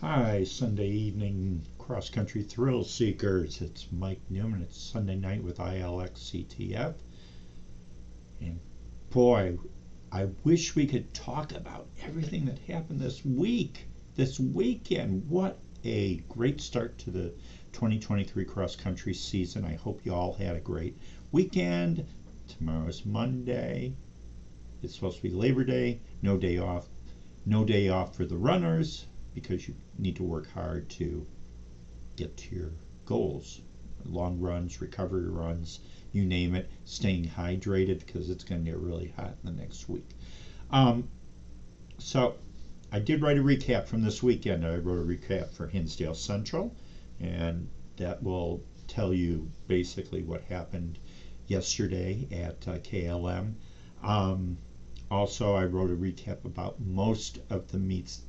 Hi, Sunday evening cross-country thrill seekers. It's Mike Newman. It's Sunday night with ILXCTF. And boy, I wish we could talk about everything that happened this weekend. What a great start to the 2023 cross-country season. I hope you all had a great weekend. Tomorrow's Monday. It's supposed to be Labor Day. No day off. No day off for the runners, because you need to work hard to get to your goals. Long runs, recovery runs, you name it. Staying hydrated because it's going to get really hot in the next week. So I did write a recap from this weekend. I wrote a recap for Hinsdale Central, and that will tell you basically what happened yesterday at KLM. Also, I wrote a recap about most of the meets,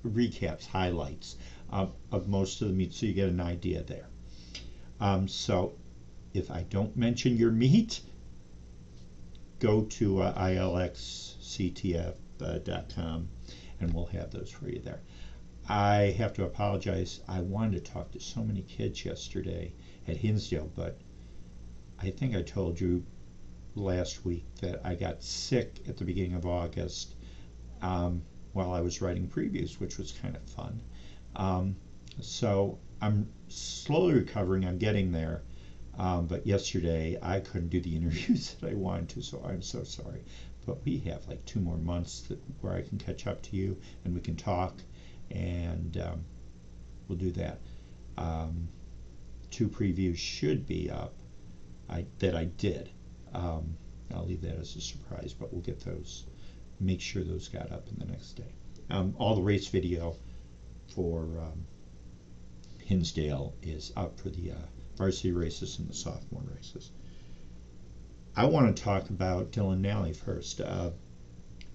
highlights of most of the meets, so you get an idea there. So if I don't mention your meet, go to ILXCTF.com and we'll have those for you there. I have to apologize. I wanted to talk to so many kids yesterday at Hinsdale, but I think I told you last week that I got sick at the beginning of August while I was writing previews, which was kind of fun. So I'm slowly recovering. I'm getting there. But yesterday I couldn't do the interviews that I wanted to, so I'm so sorry. But we have like 2 more months where I can catch up to you and we can talk, and we'll do that. 2 previews should be up that I did. I'll leave that as a surprise, but we'll get those, make sure those got up in the next day. All the race video for Hinsdale is up for the varsity races and the sophomore races. I want to talk about Dylon Nalley first.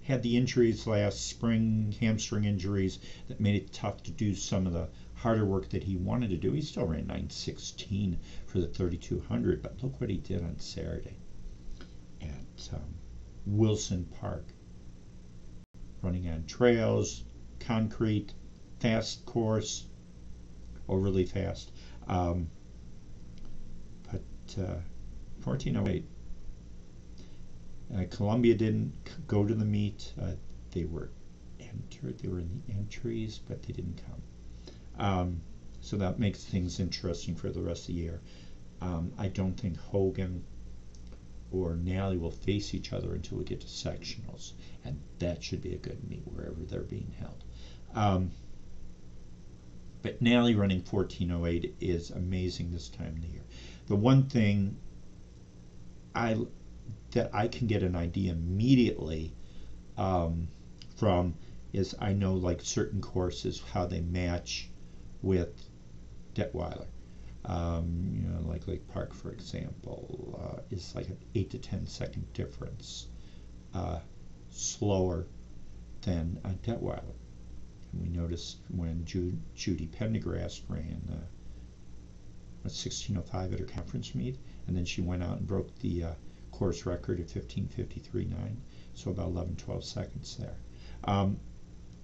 Had the injuries last spring, hamstring injuries, that made it tough to do some of the harder work that he wanted to do. He still ran 9:16 for the 3200, but look what he did on Saturday at Wilson Park, running on trails, concrete, fast course, overly fast, but 14:08. Columbia didn't go to the meet. They were entered. They were in the entries, but they didn't come. So that makes things interesting for the rest of the year. I don't think Hogan or Nalley will face each other until we get to sectionals, and that should be a good meet wherever they're being held. But Nalley running 14:08 is amazing this time of the year. The one thing that I can get an idea immediately from is I know like certain courses how they match with Detweiler. Like Lake Park, for example, is like an 8 to 10 second difference slower than Detweiler. And we noticed when Judy Pendergrast ran 16:05 at her conference meet, and then she went out and broke the course record at 15:53.9, so about 11-12 seconds there. And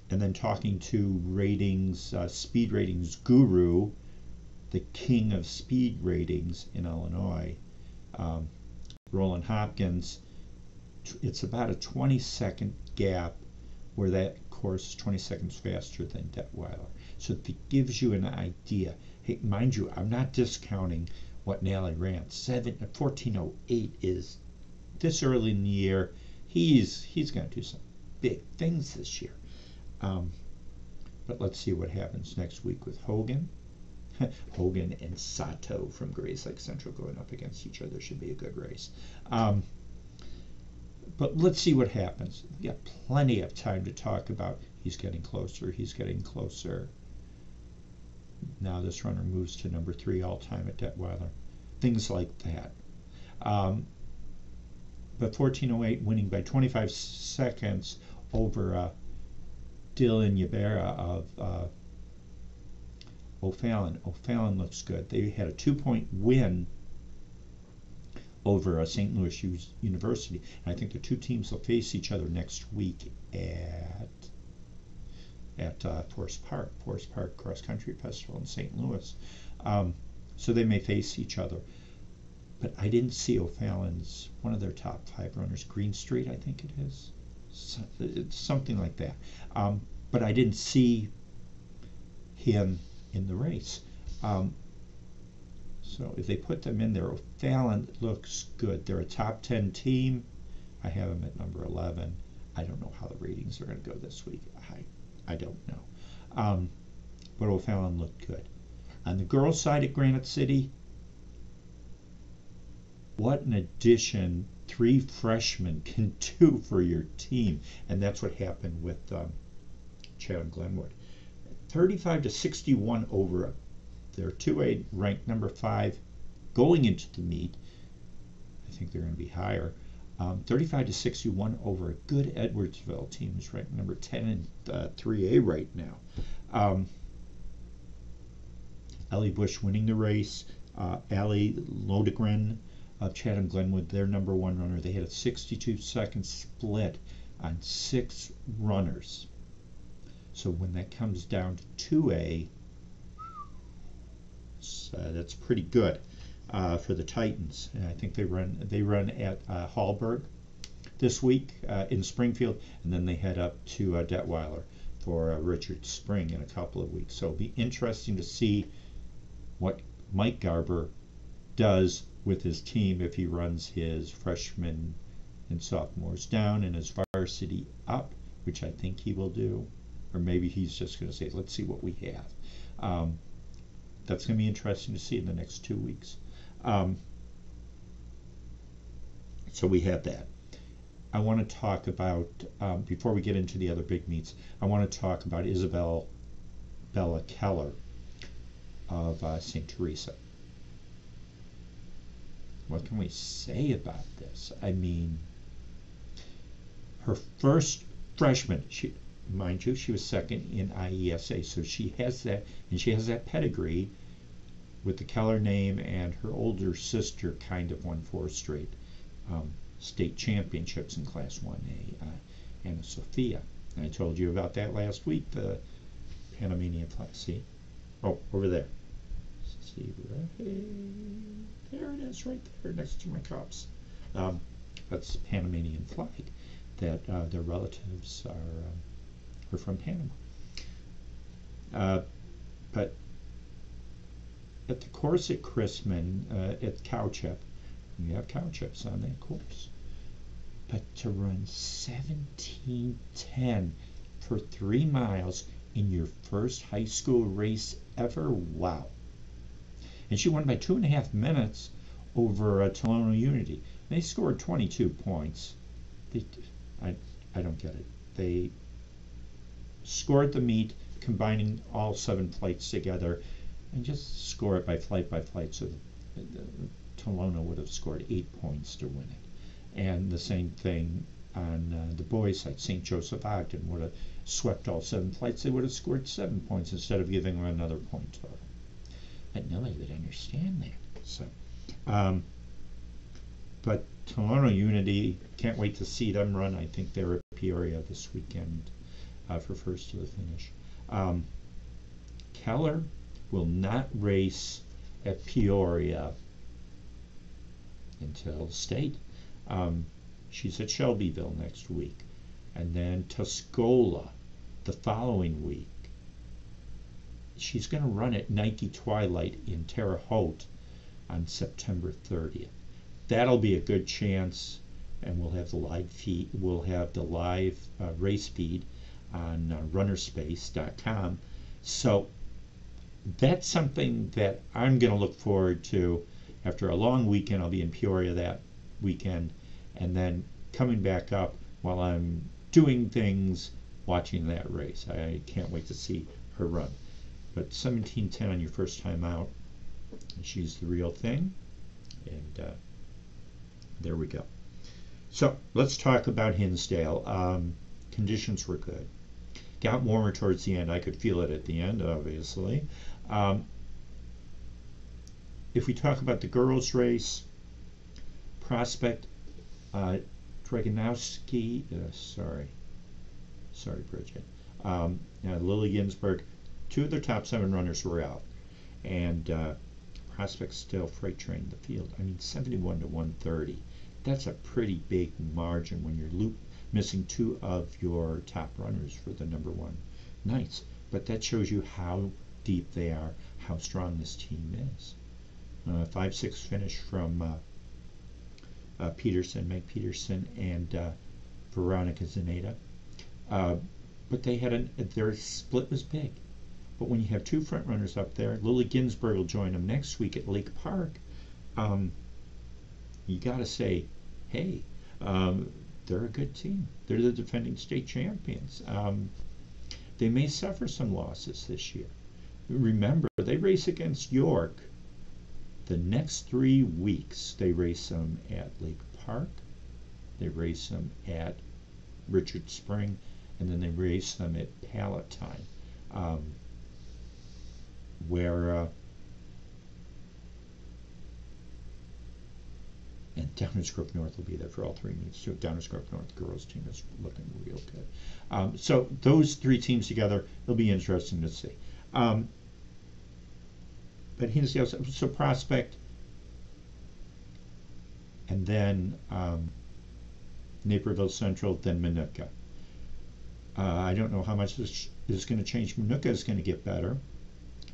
then talking to ratings, speed ratings guru, the king of speed ratings in Illinois, Roland Hopkins, it's about a 20-second gap where that course is 20 seconds faster than Detweiler. So it gives you an idea. Hey, mind you, I'm not discounting what Nalley ran. 14:08 is this early in the year. He's going to do some big things this year. But let's see what happens next week with Hogan. Hogan and Sato from Granite Central going up against each other should be a good race. But let's see what happens. We got plenty of time to talk about. He's getting closer. He's getting closer. Now this runner moves to number 3 all-time at Detweiler. Things like that. But 14:08 winning by 25 seconds over Dylan Ybarra of O'Fallon. O'Fallon looks good. They had a 2-point win over St. Louis University. And I think the 2 teams will face each other next week at at Forest Park Cross Country Festival in St. Louis. So they may face each other. But I didn't see O'Fallon's, one of their top 5 runners, Green Street, I think it is. It's something like that. But I didn't see him in the race. So if they put them in there, O'Fallon looks good. They're a top 10 team. I have them at number 11. I don't know how the ratings are going to go this week. I don't know. But O'Fallon looked good. On the girls' side at Granite City, what an addition 3 freshmen can do for your team. And that's what happened with Chad Glenwood. 35-61 over their 2A ranked number 5 going into the meet. I think they're going to be higher. 35-61 over a good Edwardsville team who's ranked number 10 in 3A right now. Ellie Bush winning the race. Allie Lodegren of Chatham Glenwood, their number 1 runner. They had a 62-second split on 6 runners. So when that comes down to 2A, that's pretty good for the Titans. And I think they run at Hallberg this week in Springfield, and then they head up to Detweiler for Richard Spring in a couple of weeks. So it'll be interesting to see what Mike Garber does with his team if he runs his freshmen and sophomores down and his varsity up, which I think he will do. Or maybe he's just going to say, let's see what we have. That's going to be interesting to see in the next 2 weeks. So we have that. I want to talk about, before we get into the other big meets, I want to talk about Isabella Keller of St. Teresa. What can we say about this? I mean, her first freshman, mind you, she was second in IESA, so she has that, and she has that pedigree with the Keller name, and her older sister kind of won 4 straight state championships in Class 1A, Anna Sophia. And I told you about that last week, the Panamanian flag. See? Oh, over there. See, right there it is, right there, next to my cups. That's Panamanian flag. That their relatives are from Panama. But at the course at Chrisman, at cow chip, you have cow chips on that course. But to run 17:10 for 3 miles in your first high school race ever, wow. And she won by 2.5 minutes over Tolono Unity. They scored 22 points. I don't get it. They scored the meet, combining all 7 flights together, and just score it by flight, so Tolono would have scored 8 points to win it. And the same thing on the boys' side. St. Joseph Ogden would have swept all 7 flights. They would have scored 7 points instead of giving them another point total. But nobody would understand that. So, but Tolono Unity, can't wait to see them run. I think they're at Peoria this weekend for first to the finish. Keller will not race at Peoria until state. She's at Shelbyville next week, and then Tuscola the following week. She's going to run at Nike Twilight in Terre Haute on September 30th. That'll be a good chance, and we'll have the live feed. We'll have the live race feed on runnerspace.com. So that's something that I'm going to look forward to. After a long weekend, I'll be in Peoria that weekend, and then coming back up while I'm doing things, watching that race. I can't wait to see her run. But 17:10 on your first time out, she's the real thing. And there we go. So let's talk about Hinsdale. Conditions were good. Got warmer towards the end. I could feel it at the end, obviously. If we talk about the girls' race, Prospect Draganowski, sorry Bridget, Lily Ginsburg, 2 of their top 7 runners were out, and Prospect still freight trained the field. I mean, 71 to 130. That's a pretty big margin when you're missing 2 of your top runners for the #1 Knights. But that shows you how deep they are, how strong this team is. 5-6 finish from Meg Peterson, and Veronica Zaneta. But they had their split was big. But when you have 2 front runners up there, Lily Ginsburg will join them next week at Lake Park. You got to say, hey, they're a good team. They're the defending state champions. They may suffer some losses this year. Remember, they race against York. The next 3 weeks, they race them at Lake Park, they race them at Richard Spring, and then they race them at Palatine, where and Downers Grove North will be there for all 3 meets too. Downers Grove North girls team is looking real good. So those 3 teams together, it'll be interesting to see. But Hinsdale, so Prospect, and then Naperville Central, then Minooka. I don't know how much this is going to change. Minooka is going to get better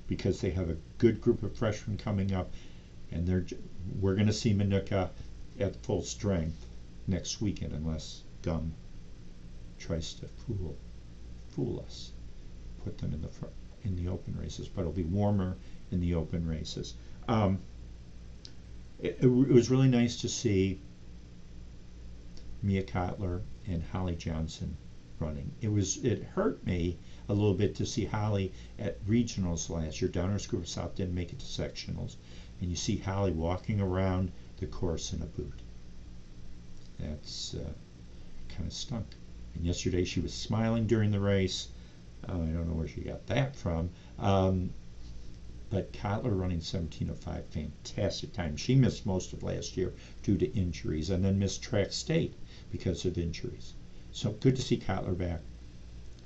because they have a good group of freshmen coming up, and we're going to see Minooka at full strength next weekend, unless Gum tries to fool us, put them in the open races. But it'll be warmer in the open races. It was really nice to see Mia Kotler and Holly Johnson running. It hurt me a little bit to see Holly at regionals last year. Downers Grove South didn't make it to sectionals, and you see Holly walking around the course in a boot. That's kind of stunk. And yesterday she was smiling during the race. I don't know where she got that from. But Kotler running 17:05, fantastic time. She missed most of last year due to injuries, and then missed track state because of injuries. So good to see Kotler back.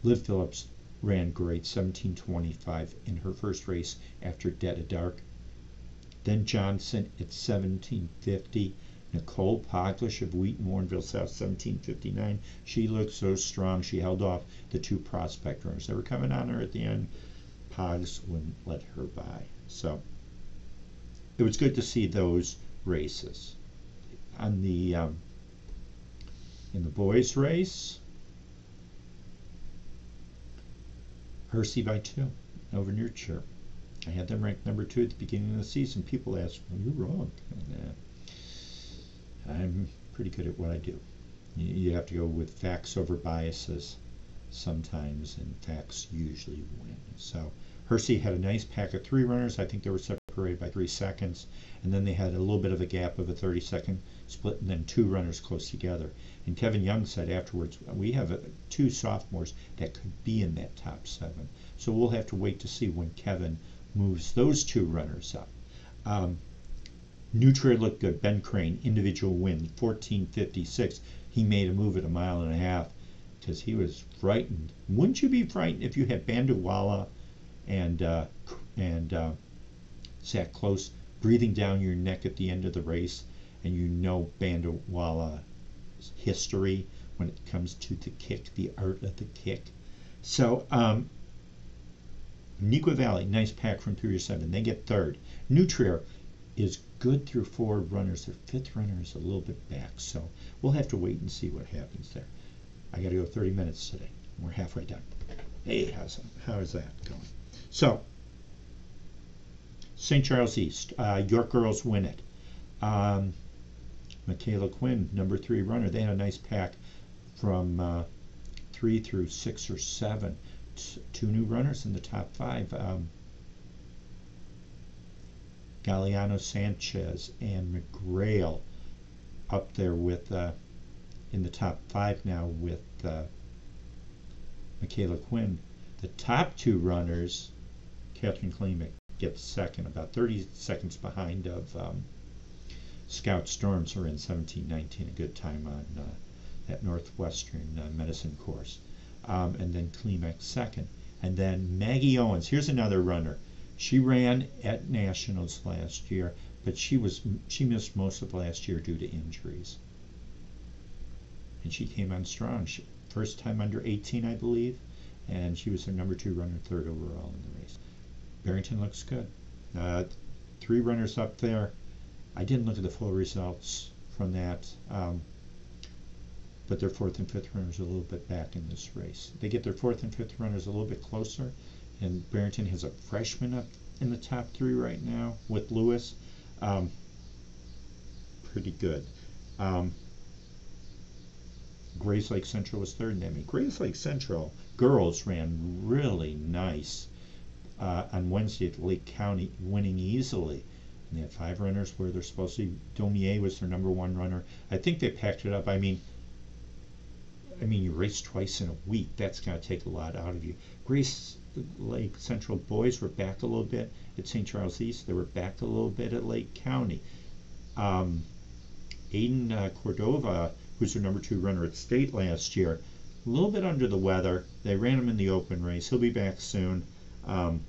Liv Phillips ran great, 17:25 in her first race after Dead of Dark. Then Johnson at 17:50. Nicole Poglish of Wheaton Warrenville South, 17:59. She looked so strong. She held off the 2 Prospect runners. They were coming on her at the end. Pogs wouldn't let her by. So it was good to see those races. On the in the boys race, Hersey by 2 over Nurture. I had them ranked number 2 at the beginning of the season. People asked, well, you're wrong. And, I'm pretty good at what I do. You have to go with facts over biases sometimes, and facts usually win. So Hersey had a nice pack of 3 runners. I think they were separated by 3 seconds, and then they had a little bit of a gap of a 30-second split, and then 2 runners close together. And Kevin Young said afterwards, we have 2 sophomores that could be in that top 7. So we'll have to wait to see when Kevin moves those 2 runners up. Nutria looked good. Ben Crane, individual win, 14:56. He made a move at 1.5 miles because he was frightened. Wouldn't you be frightened if you had Bandawala and Zach Close breathing down your neck at the end of the race, and you know Bandawala's history when it comes to the kick, the art of the kick? So Neuqua Valley, nice pack from 3 to 7. They get 3rd. Nutria is good through 4 runners. Their 5th runner is a little bit back, so we'll have to wait and see what happens there. I got to go 30 minutes today. We're halfway done. Hey, how is that going? So, St. Charles East, York girls win it. Michaela Quinn, number 3 runner. They had a nice pack from 3 through 6 or 7. 2 new runners in the top 5. Galeano Sanchez and McGrail up there with in the top 5 now with Michaela Quinn. The top 2 runners, Catherine Klemick gets 2nd, about 30 seconds behind of Scout Storms, are in 17:19, a good time on that Northwestern medicine course. and then Klimek second. And then Maggie Owens, here's another runner. She ran at Nationals last year, but she missed most of last year due to injuries. And she came on strong. First time under 18, I believe, and she was their number 2 runner, 3rd overall in the race. Barrington looks good. 3 runners up there. I didn't look at the full results from that, but their 4th and 5th runners are a little bit back in this race. They get their 4th and 5th runners a little bit closer, and Barrington has a freshman up in the top 3 right now with Lewis. Pretty good. Grayslake Central was 3rd in that meet. Grayslake Central girls ran really nice on Wednesday at Lake County, winning easily. And they had 5 runners where they're supposed to be. Domier was their number 1 runner. I think they packed it up. I mean, you race twice in a week. That's going to take a lot out of you. Grayslake Central boys were back a little bit at St. Charles East. They were back a little bit at Lake County. Aiden Cordova, who's their number 2 runner at State last year, a little bit under the weather. They ran him in the open race. He'll be back soon. But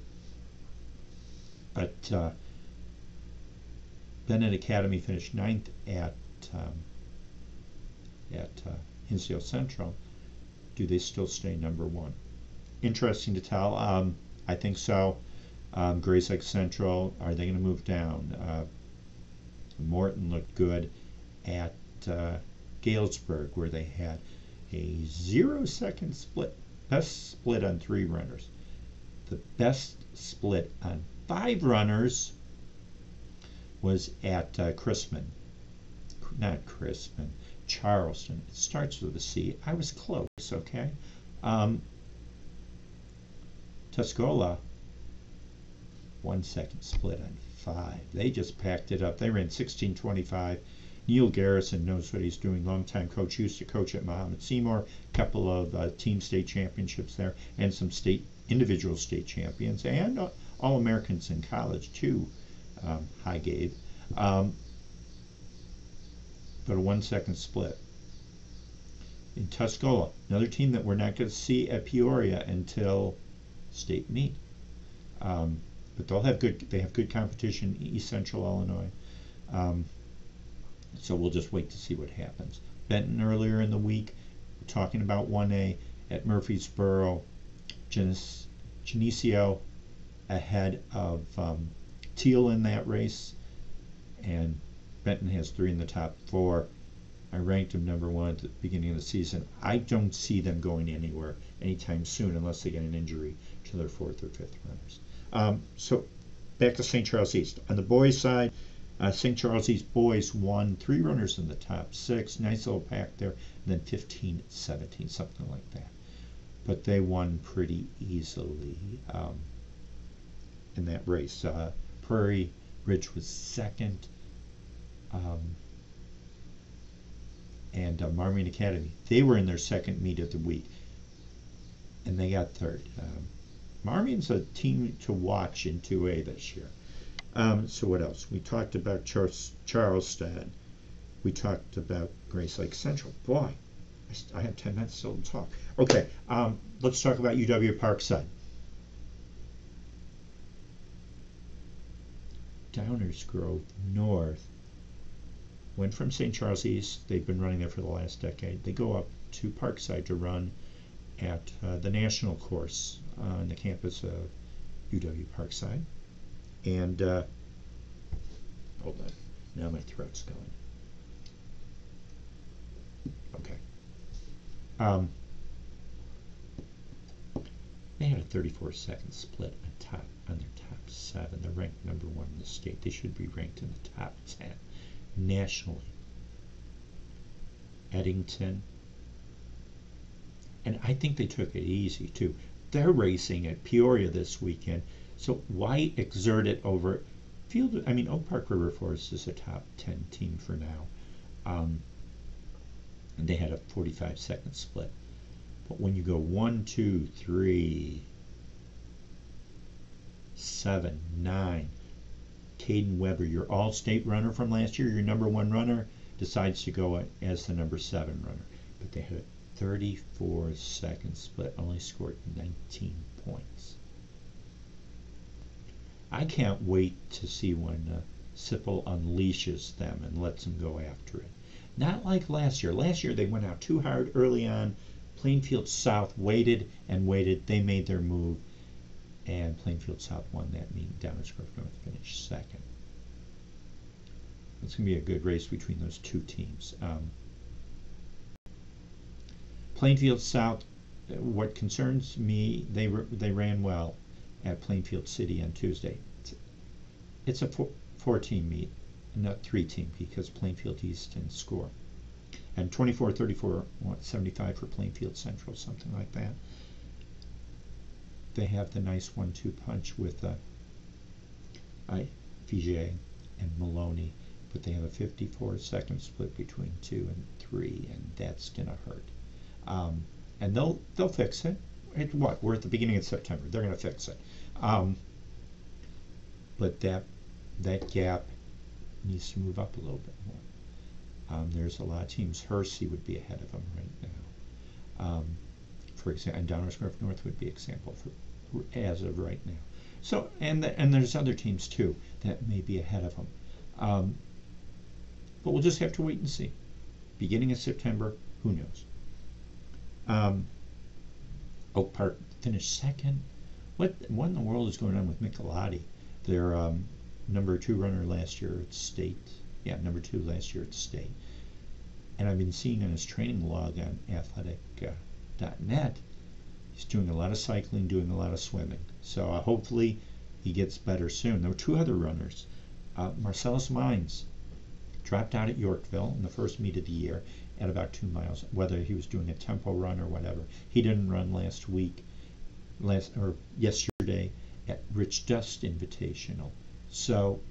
Bennett Academy finished 9th at Hinsdale Central. Do they still stay number 1? Interesting to tell. I think so. Grayslake Central, are they going to move down? Morton looked good at Galesburg, where they had a 0-second split. Best split on 3 runners. The best split on 5 runners was at Chrisman. Not Chrisman, Charleston. It starts with a C. I was close, okay? Tuscola, 1-second split on 5. They just packed it up. They ran 16:25. Neil Garrison knows what he's doing. Longtime coach, used to coach at Muhammad Seymour. A couple of team state championships there, and some individual state champions, and All-Americans in college too. Hi, Gabe. But a 1-second split. In Tuscola, another team that we're not going to see at Peoria until state meet. But they have good competition in East Central Illinois. So we'll just wait to see what happens. Benton earlier in the week, we're talking about 1A at Murfreesboro. Geneseo ahead of Teal in that race, and Benton has 3 in the top 4. I ranked them number 1 at the beginning of the season. I don't see them going anywhere anytime soon unless they get an injury to their 4th or 5th runners. So back to St. Charles East. On the boys' side, St. Charles East boys won 3 runners in the top 6. Nice little pack there. And then 15-17, something like that. But they won pretty easily in that race. Prairie Ridge was 2nd. And Marmion Academy, they were in their 2nd meet of the week, and they got 3rd. Marmion's a team to watch in 2A this year. So what else? We talked about Charleston. We talked about Grayslake Central. Boy, I have 10 minutes still to talk. Okay, let's talk about UW Parkside. Downers Grove North went from St. Charles East. They've been running there for the last decade. They go up to Parkside to run at the national course on the campus of UW Parkside. And hold on, now my throat's going. Okay. They had a 34-second split on their top 7. They're ranked number 1 in the state. They should be ranked in the top 10 nationally. Eddington, and I think they took it easy too. They're racing at Peoria this weekend, so why exert it over field? I mean, Oak Park River Forest is a top 10 team for now, and they had a 45-second split. But when you go 1, 2, 3, 7, 9, Caden Weber, your all-state runner from last year, your number 1 runner, decides to go as the number 7 runner. But they had 34-second split, only scored 19 points. I can't wait to see when Sipple unleashes them and lets them go after it. Not like last year. Last year they went out too hard early on. Plainfield South waited and waited. They made their move, and Plainfield South won that meeting. Downers Grove North finished second. It's going to be a good race between those two teams. Plainfield South, what concerns me, they ran well at Plainfield City on Tuesday. It's a four-team meet, not three-team, because Plainfield East didn't score. And 24-34, 75 for Plainfield Central, something like that. They have the nice 1-2 punch with Vijay and Maloney, but they have a 54-second split between 2 and 3, and that's gonna hurt. And they'll fix it. We're at the beginning of September. They're gonna fix it. But that gap needs to move up a little bit more. There's a lot of teams. Hersey would be ahead of them right now. For example, and Downers Grove North would be example for as of right now. So and there's other teams too that may be ahead of them. But we'll just have to wait and see. Beginning of September, who knows? Oak Park finished second. What in the world is going on with Michelotti? Their number 2 runner last year at state. Yeah, number 2 last year at state. And I've been seeing in his training log on athletic.net, he's doing a lot of cycling, doing a lot of swimming. So hopefully he gets better soon. There were 2 other runners. Marcellus Mines dropped out at Yorkville in the first meet of the year at about 2 miles, whether he was doing a tempo run or whatever. He didn't run yesterday at Rich Dust Invitational. So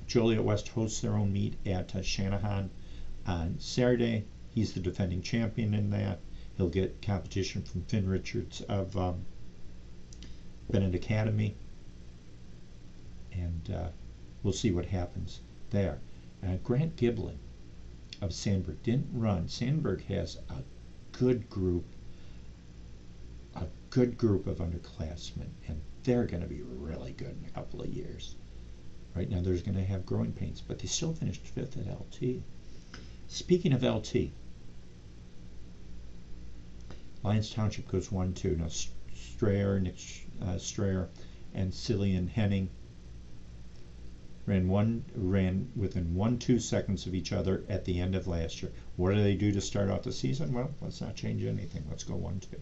Joliet West hosts their own meet at Shanahan on Saturday. He's the defending champion in that. He'll get competition from Finn Richards of Bennett Academy, and we'll see what happens there. Grant Giblin of Sandburg didn't run. Sandburg has a good group of underclassmen, and they're going to be really good in a couple of years. Right now there's going to have growing pains, but they still finished 5th at LT. Speaking of LT, Lyons Township goes 1-2. Now Nick Strayer and Cillian Henning ran within 1-2 seconds of each other at the end of last year. What do they do to start off the season? Well, let's not change anything. Let's go 1-2.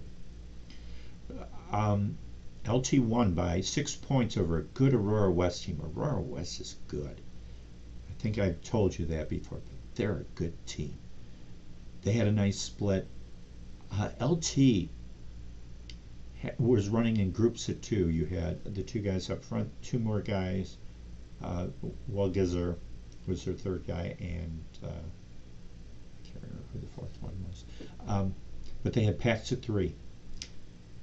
LT won by 6 points over a good Aurora West team. Aurora West is good. I think I've told you that before, but they're a good team. They had a nice split. LT was running in groups of 2. You had the 2 guys up front, 2 more guys. Walgizer was their 3rd guy, and I can't remember who the 4th one was. But they had packs of 3.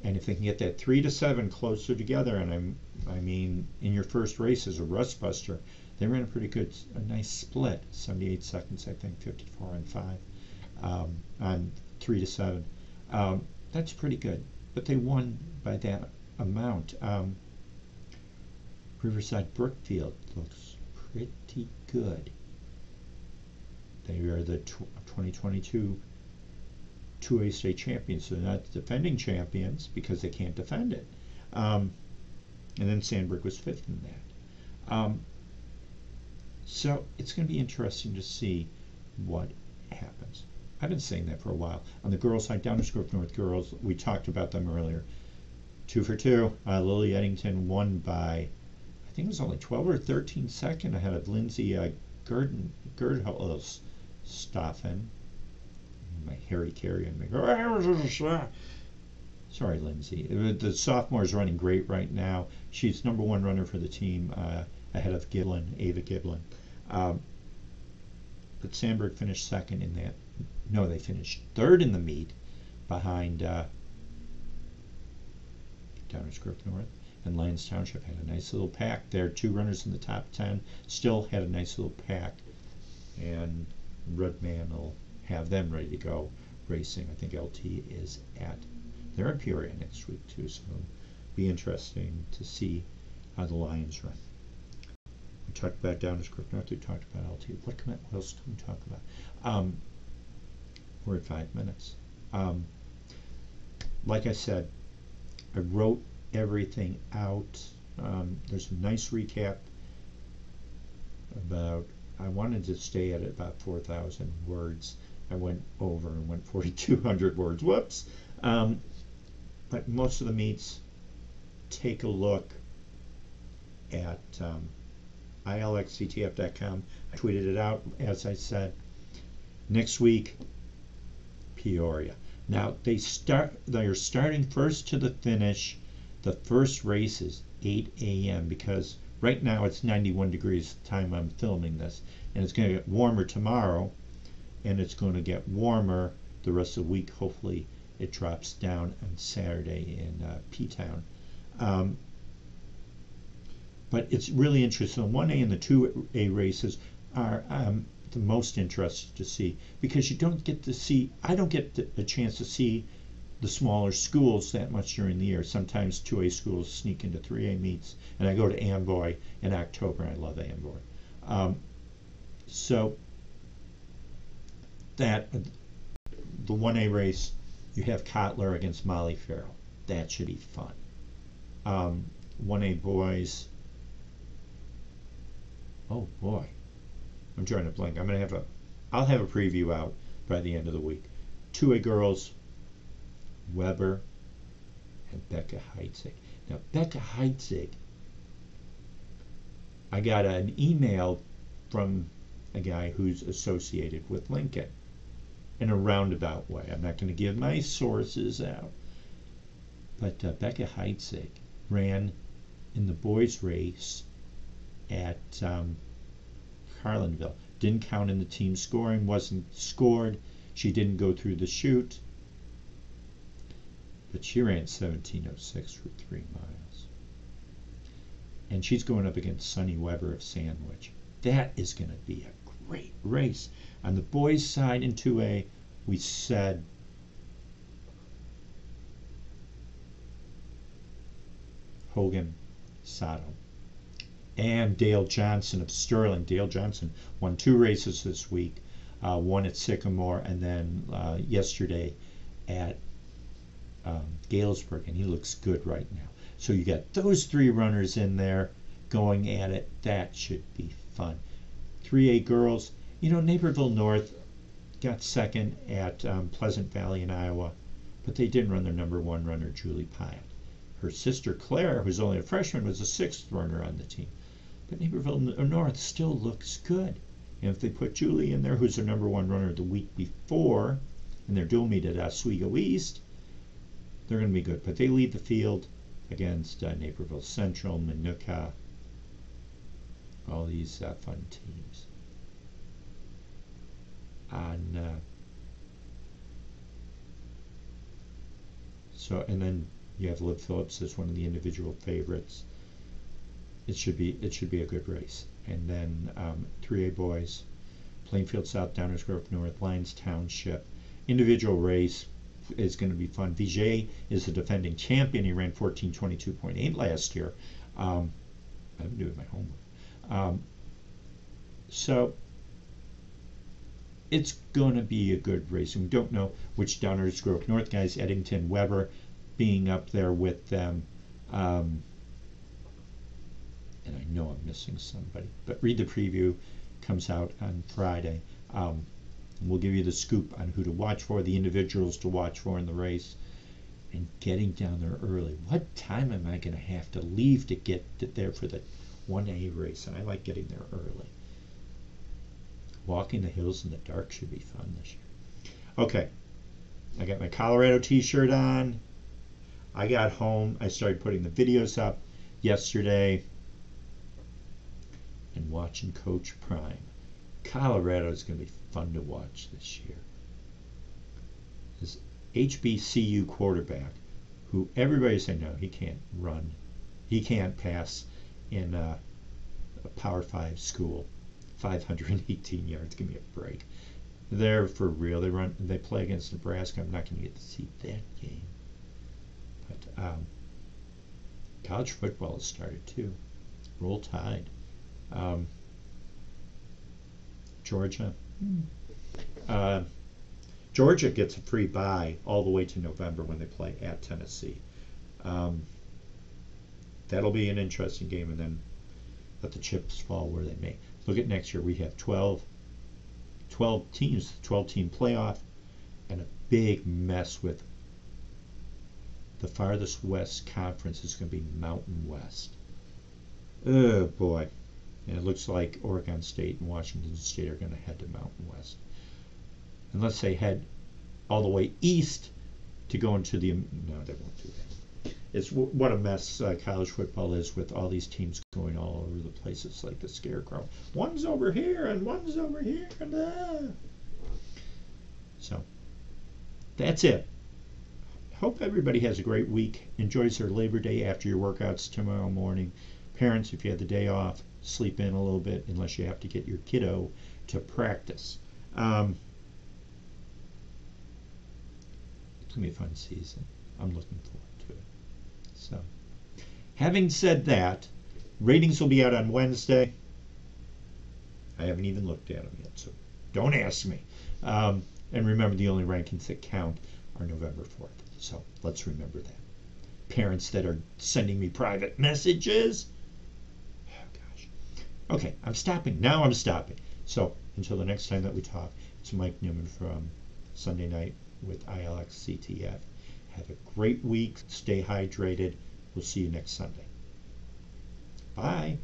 And if they can get that 3 to 7 closer together, and I mean, in your first race as a rust buster, they ran a nice split, 78 seconds, I think, 54 and 5, on 3 to 7. That's pretty good. But they won by that amount. Riverside Brookfield looks pretty good. They are the 2022 2A state champions, so they're not defending champions because they can't defend it. And then Sandburg was 5th in that. So it's going to be interesting to see what happens. I've been saying that for a while. On the girls' side, Downers Grove North girls, we talked about them earlier. 2 for 2. Lily Eddington won by, I think it was only 12 or 13 seconds ahead of Lindsay Gerdhoff-Stoffen. My Harry Carey and me. Sorry, Lindsay. The sophomore is running great right now. She's number 1 runner for the team, ahead of Ava Giblin. But Sandburg finished 2nd in that. No, they finished 3rd in the meet behind Downers Grove North. And Lyons Township had a nice little pack there. 2 runners in the top 10. Still had a nice little pack. And Redman will have them ready to go racing. I think LT is they're in Peoria next week too, so it'll be interesting to see how the Lions run. We talked about Downers Grove North, we talked about LT. What else can we talk about? We're at 5 minutes. Like I said, I wrote everything out. There's a nice recap about, I wanted to stay at about 4,000 words. I went over and went 4,200 words. Whoops. But most of the meets, take a look at ILXCTF.com. I tweeted it out, as I said. Next week, Peoria. Now, they're starting first to the finish. The first race is 8 a.m. because right now it's 91 degrees the time I'm filming this. And it's going to get warmer tomorrow, and it's going to get warmer the rest of the week. Hopefully it drops down on Saturday in P-Town. But it's really interesting. The 1A and the 2A races are the most interesting to see, because you don't get to see, I don't get a chance to see the smaller schools that much during the year. Sometimes 2A schools sneak into 3A meets, and I go to Amboy in October, and I love Amboy. So that the 1A race, you have Kotler against Molly Farrell. That should be fun. 1A boys, oh boy, I'm trying to blank. I'll have a preview out by the end of the week. 2A girls, Weber and Becca Heitzig. Now, Becca Heitzig, I got an email from a guy who's associated with Lincoln in a roundabout way. I'm not going to give my sources out. But Becca Heitzig ran in the boys' race at Carlinville. Didn't count in the team scoring, wasn't scored. She didn't go through the chute. But she ran 17:06 for 3 miles. And she's going up against Sunny Weber of Sandwich. That is going to be a great race. On the boys' side in 2A, we said Hogan, Sato, and Dale Johnson of Sterling. Dale Johnson won 2 races this week, one at Sycamore, and then yesterday at Galesburg, and he looks good right now. So you got those 3 runners in there going at it. That should be fun. 3A girls, you know, Naperville North got second at Pleasant Valley in Iowa, but they didn't run their number 1 runner, Julie Pyatt. Her sister Claire, who's only a freshman, was the 6th runner on the team. But Naperville North still looks good. And if they put Julie in there, who's their number 1 runner the week before, and their dual meet at Oswego East, they're going to be good. But they lead the field against Naperville Central, Minooka, all these fun teams. And then you have Liv Phillips as one of the individual favorites. It should be a good race. And then 3A boys, Plainfield South, Downers Grove North, Lyons Township. Individual race is going to be fun. Vijay is the defending champion. He ran 14:22.8 last year. I've been doing my homework. So it's going to be a good race. We don't know which Downers Grove North guys, Eddington, Weber, being up there with them. And I know I'm missing somebody. But read the preview. Comes out on Friday. We'll give you the scoop on who to watch for, the individuals to watch for in the race, and getting down there early. What time am I going to have to leave to get there for the 1A race? And I like getting there early. Walking the hills in the dark should be fun this year. Okay, I got my Colorado t-shirt on. I got home. I started putting the videos up yesterday and watching Coach Prime. Colorado is going to be fun to watch this year. This HBCU quarterback, who everybody say no, he can't run, he can't pass in a Power 5 school, 518 yards. Give me a break. They're for real. They play against Nebraska. I'm not going to get to see that game. But college football has started too. Roll Tide. Georgia. Georgia gets a free bye all the way to November when they play at Tennessee. That'll be an interesting game, and then let the chips fall where they may. Look at next year. We have 12 teams, 12-team playoff, and a big mess with the farthest west conference is going to be Mountain West. Oh boy. And it looks like Oregon State and Washington State are going to head to Mountain West. Unless they head all the way east to go into the... No, they won't do that. It's what a mess college football is with all these teams going all over the place. It's like the scarecrow. One's over here and one's over here. And So, that's it. Hope everybody has a great week. Enjoys their Labor Day after your workouts tomorrow morning. Parents, if you had the day off, sleep in a little bit unless you have to get your kiddo to practice. It's going to be a fun season. I'm looking forward to it. So, having said that, ratings will be out on Wednesday. I haven't even looked at them yet, so don't ask me. And remember, the only rankings that count are November 4th. So let's remember that. Parents that are sending me private messages. Oh, gosh. Okay, I'm stopping. Now I'm stopping. So until the next time that we talk, it's Mike Newman from Sunday Night with ILXCTF. Have a great week. Stay hydrated. We'll see you next Sunday. Bye.